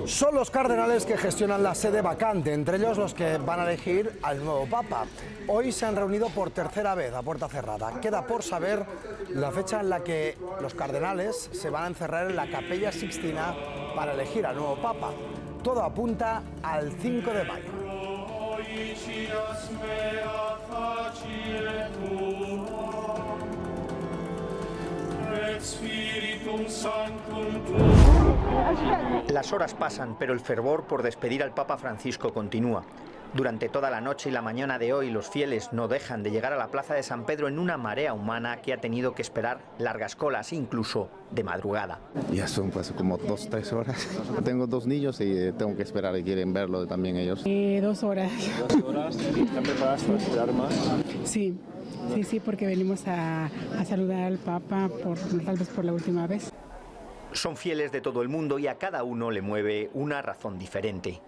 Son los cardenales que gestionan la sede vacante, entre ellos los que van a elegir al nuevo Papa. Hoy se han reunido por tercera vez a puerta cerrada. Queda por saber la fecha en la que los cardenales se van a encerrar en la Capella Sixtina para elegir al nuevo Papa. Todo apunta al 5 de mayo. Las horas pasan, pero el fervor por despedir al Papa Francisco continúa. Durante toda la noche y la mañana de hoy, los fieles no dejan de llegar a la Plaza de San Pedro en una marea humana que ha tenido que esperar largas colas, incluso de madrugada. Ya son pues como 2-3 horas. Tengo 2 niños y tengo que esperar y quieren verlo también ellos. 2 horas. 2 horas. ¿Están preparadas para esperar más? Sí, porque venimos a saludar al Papa tal vez por la última vez. Son fieles de todo el mundo y a cada uno le mueve una razón diferente.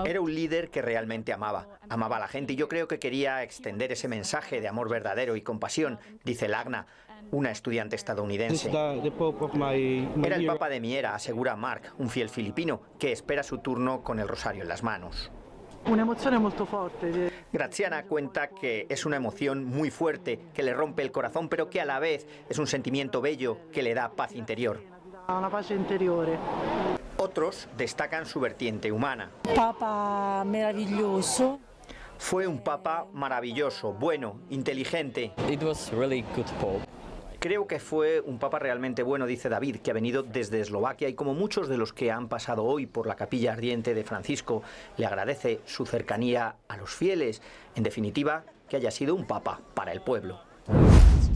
Era un líder que realmente amaba a la gente y yo creo que quería extender ese mensaje de amor verdadero y compasión, dice Lagna, una estudiante estadounidense. Era el Papa de mi era, asegura Mark, un fiel filipino, que espera su turno con el rosario en las manos. Una emoción muy fuerte. Graziana cuenta que es una emoción muy fuerte, que le rompe el corazón, pero que a la vez es un sentimiento bello que le da paz interior. Una paz interior. Otros destacan su vertiente humana. Papa maravilloso. Fue un papa maravilloso, bueno, inteligente. It was really good pope. Creo que fue un papa realmente bueno, dice David, que ha venido desde Eslovaquia y como muchos de los que han pasado hoy por la capilla ardiente de Francisco, le agradece su cercanía a los fieles. En definitiva, que haya sido un papa para el pueblo.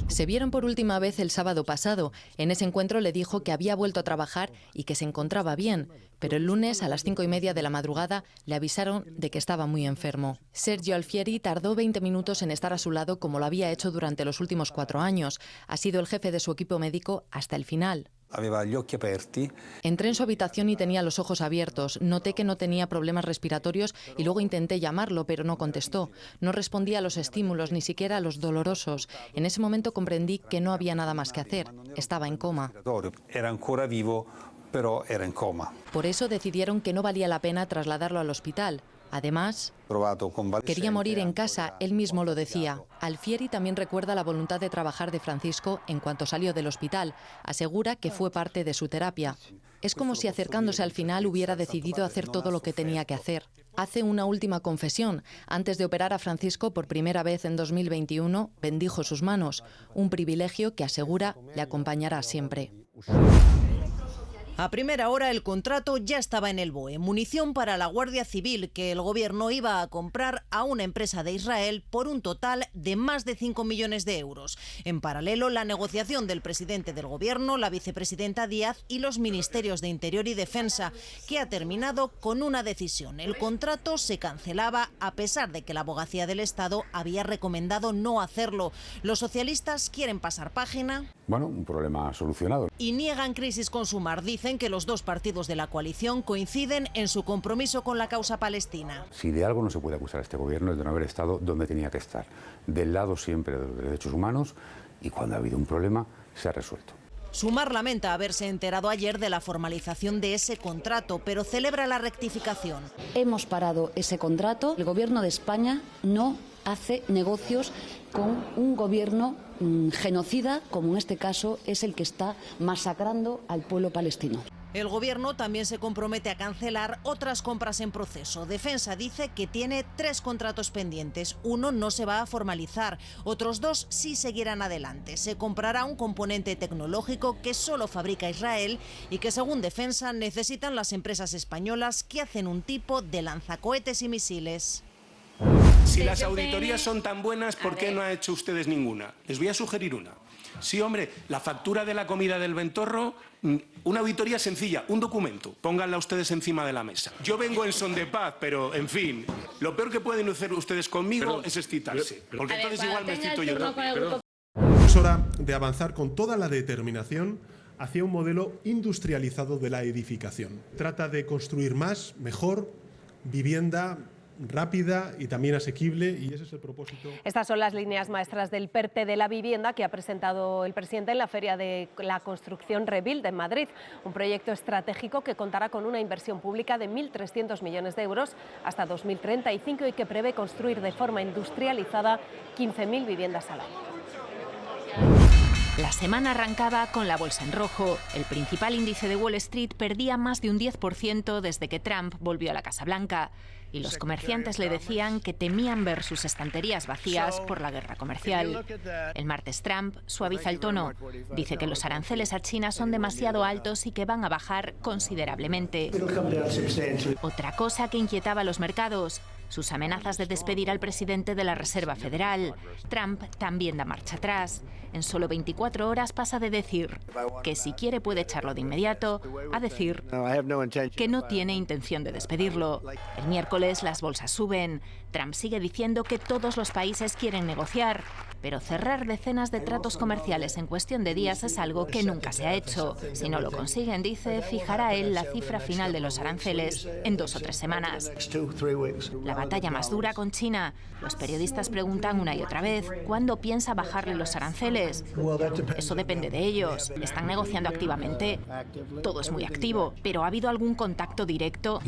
Se vieron por última vez el sábado pasado. En ese encuentro le dijo que había vuelto a trabajar y que se encontraba bien, pero el lunes a las 5:30 de la madrugada le avisaron de que estaba muy enfermo. Sergio Alfieri tardó 20 minutos en estar a su lado como lo había hecho durante los últimos 4 años. Ha sido el jefe de su equipo médico hasta el final. Entré en su habitación y tenía los ojos abiertos. Noté que no tenía problemas respiratorios y luego intenté llamarlo, pero no contestó. No respondía a los estímulos, ni siquiera a los dolorosos. En ese momento comprendí que no había nada más que hacer. Estaba en coma. Era ancora vivo, pero era en coma. Por eso decidieron que no valía la pena trasladarlo al hospital. Además, quería morir en casa, él mismo lo decía. Alfieri también recuerda la voluntad de trabajar de Francisco en cuanto salió del hospital. Asegura que fue parte de su terapia. Es como si acercándose al final hubiera decidido hacer todo lo que tenía que hacer. Hace una última confesión. Antes de operar a Francisco por primera vez en 2021, bendijo sus manos. Un privilegio que asegura le acompañará siempre. A primera hora el contrato ya estaba en el BOE, munición para la Guardia Civil que el gobierno iba a comprar a una empresa de Israel por un total de más de 5 millones de euros. En paralelo, la negociación del presidente del gobierno, la vicepresidenta Díaz y los ministerios de Interior y Defensa, que ha terminado con una decisión. El contrato se cancelaba a pesar de que la Abogacía del Estado había recomendado no hacerlo. Los socialistas quieren pasar página. Bueno, un problema solucionado. Y niegan crisis con Sumar. Dicen que los dos partidos de la coalición coinciden en su compromiso con la causa palestina. Si de algo no se puede acusar a este gobierno es de no haber estado donde tenía que estar, del lado siempre de los derechos humanos, y cuando ha habido un problema se ha resuelto. Sumar lamenta haberse enterado ayer de la formalización de ese contrato, pero celebra la rectificación. Hemos parado ese contrato. El gobierno de España no hace negocios con un gobierno genocida, como en este caso es el que está masacrando al pueblo palestino. El gobierno también se compromete a cancelar otras compras en proceso. Defensa dice que tiene 3 contratos pendientes. Uno no se va a formalizar, otros 2 sí seguirán adelante. Se comprará un componente tecnológico que solo fabrica Israel y que, según Defensa, necesitan las empresas españolas que hacen un tipo de lanzacohetes y misiles. Si las auditorías son tan buenas, ¿por qué no ha hecho ustedes ninguna? Les voy a sugerir una. Sí, hombre, la factura de la comida del Ventorro, una auditoría sencilla, un documento. Pónganla ustedes encima de la mesa. Yo vengo en son de paz, pero, en fin, lo peor que pueden hacer ustedes conmigo es excitarse. Porque entonces igual me excito yo también. Es hora de avanzar con toda la determinación hacia un modelo industrializado de la edificación. Trata de construir más, mejor, vivienda rápida y también asequible, y ese es el propósito. Estas son las líneas maestras del PERTE de la vivienda que ha presentado el presidente en la Feria de la Construcción Rebuild en Madrid, un proyecto estratégico que contará con una inversión pública de 1.300 millones de euros hasta 2035 y que prevé construir de forma industrializada 15.000 viviendas al año. La semana arrancaba con la bolsa en rojo. El principal índice de Wall Street perdía más de un 10% desde que Trump volvió a la Casa Blanca. Y los comerciantes le decían que temían ver sus estanterías vacías por la guerra comercial. El martes Trump suaviza el tono. Dice que los aranceles a China son demasiado altos y que van a bajar considerablemente. Otra cosa que inquietaba a los mercados: sus amenazas de despedir al presidente de la Reserva Federal. Trump también da marcha atrás. En solo 24 horas pasa de decir que si quiere puede echarlo de inmediato a decir que no tiene intención de despedirlo. El miércoles las bolsas suben. Trump sigue diciendo que todos los países quieren negociar, pero cerrar decenas de tratos comerciales en cuestión de días es algo que nunca se ha hecho. Si no lo consiguen, dice, fijará él la cifra final de los aranceles en 2 o 3 semanas. La batalla más dura con China. Los periodistas preguntan una y otra vez, ¿cuándo piensa bajarle los aranceles? Eso depende de ellos. ¿Están negociando activamente? Todo es muy activo, pero ¿ha habido algún contacto directo?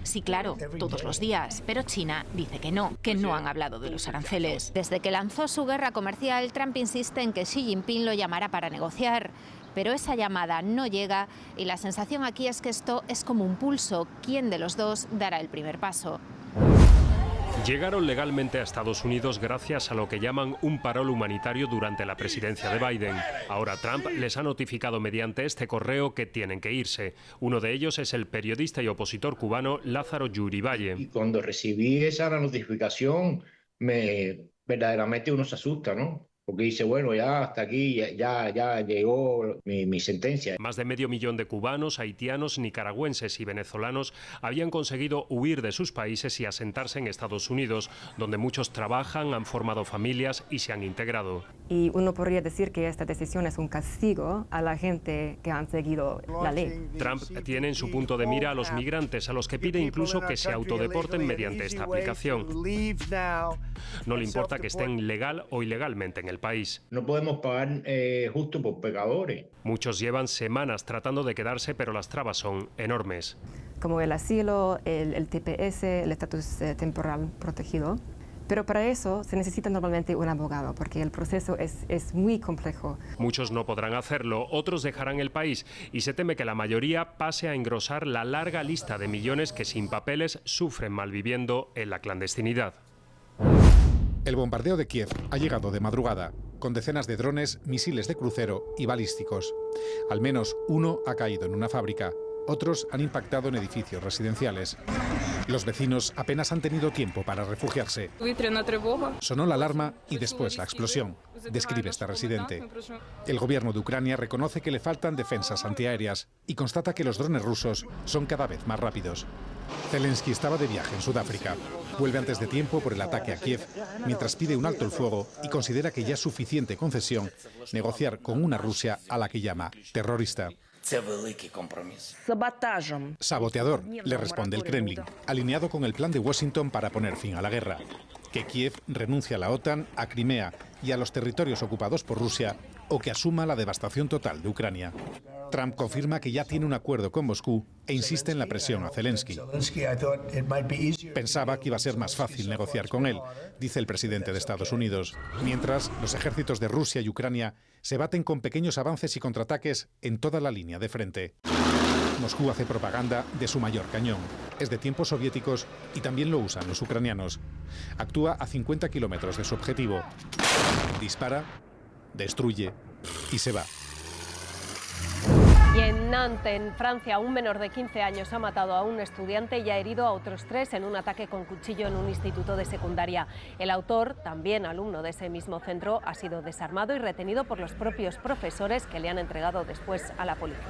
Sí, claro, todos los días, pero China dice que no han hablado de los aranceles. Desde que lanzó su guerra comercial, Trump insiste en que Xi Jinping lo llamará para negociar. Pero esa llamada no llega y la sensación aquí es que esto es como un pulso. ¿Quién de los dos dará el primer paso? Llegaron legalmente a Estados Unidos gracias a lo que llaman un parol humanitario durante la presidencia de Biden. Ahora Trump les ha notificado mediante este correo que tienen que irse. Uno de ellos es el periodista y opositor cubano Lázaro Yurivalle. Y cuando recibí esa notificación, verdaderamente uno se asusta, ¿no? Porque dice, bueno, ya hasta aquí, ya llegó mi sentencia. Más de 500.000 de cubanos, haitianos, nicaragüenses y venezolanos habían conseguido huir de sus países y asentarse en Estados Unidos, donde muchos trabajan, han formado familias y se han integrado. Y uno podría decir que esta decisión es un castigo a la gente que han seguido la ley. Trump tiene en su punto de mira a los migrantes, a los que pide incluso que se autodeporten mediante esta aplicación. No le importa que estén legal o ilegalmente en el país. No podemos pagar justo por pecadores. Muchos llevan semanas tratando de quedarse, pero las trabas son enormes. Como el asilo, el TPS, el estatus temporal protegido. Pero para eso se necesita normalmente un abogado, porque el proceso es muy complejo. Muchos no podrán hacerlo, otros dejarán el país y se teme que la mayoría pase a engrosar la larga lista de millones que sin papeles sufren malviviendo en la clandestinidad. El bombardeo de Kiev ha llegado de madrugada, con decenas de drones, misiles de crucero y balísticos. Al menos uno ha caído en una fábrica, otros han impactado en edificios residenciales. Los vecinos apenas han tenido tiempo para refugiarse. Sonó la alarma y después la explosión, describe esta residente. El gobierno de Ucrania reconoce que le faltan defensas antiaéreas y constata que los drones rusos son cada vez más rápidos. Zelensky estaba de viaje en Sudáfrica. Vuelve antes de tiempo por el ataque a Kiev, mientras pide un alto el fuego y considera que ya es suficiente concesión negociar con una Rusia a la que llama terrorista. Saboteador, le responde el Kremlin, alineado con el plan de Washington para poner fin a la guerra. Que Kiev renuncie a la OTAN, a Crimea y a los territorios ocupados por Rusia, o que asuma la devastación total de Ucrania. Trump confirma que ya tiene un acuerdo con Moscú e insiste en la presión a Zelensky. Pensaba que iba a ser más fácil negociar con él, dice el presidente de Estados Unidos. Mientras, los ejércitos de Rusia y Ucrania se baten con pequeños avances y contraataques en toda la línea de frente. Moscú hace propaganda de su mayor cañón. Es de tiempos soviéticos y también lo usan los ucranianos. Actúa a 50 kilómetros de su objetivo. Dispara, destruye y se va. Y en Nantes, en Francia, un menor de 15 años ha matado a un estudiante y ha herido a otros 3 en un ataque con cuchillo en un instituto de secundaria. El autor, también alumno de ese mismo centro, ha sido desarmado y retenido por los propios profesores que le han entregado después a la policía.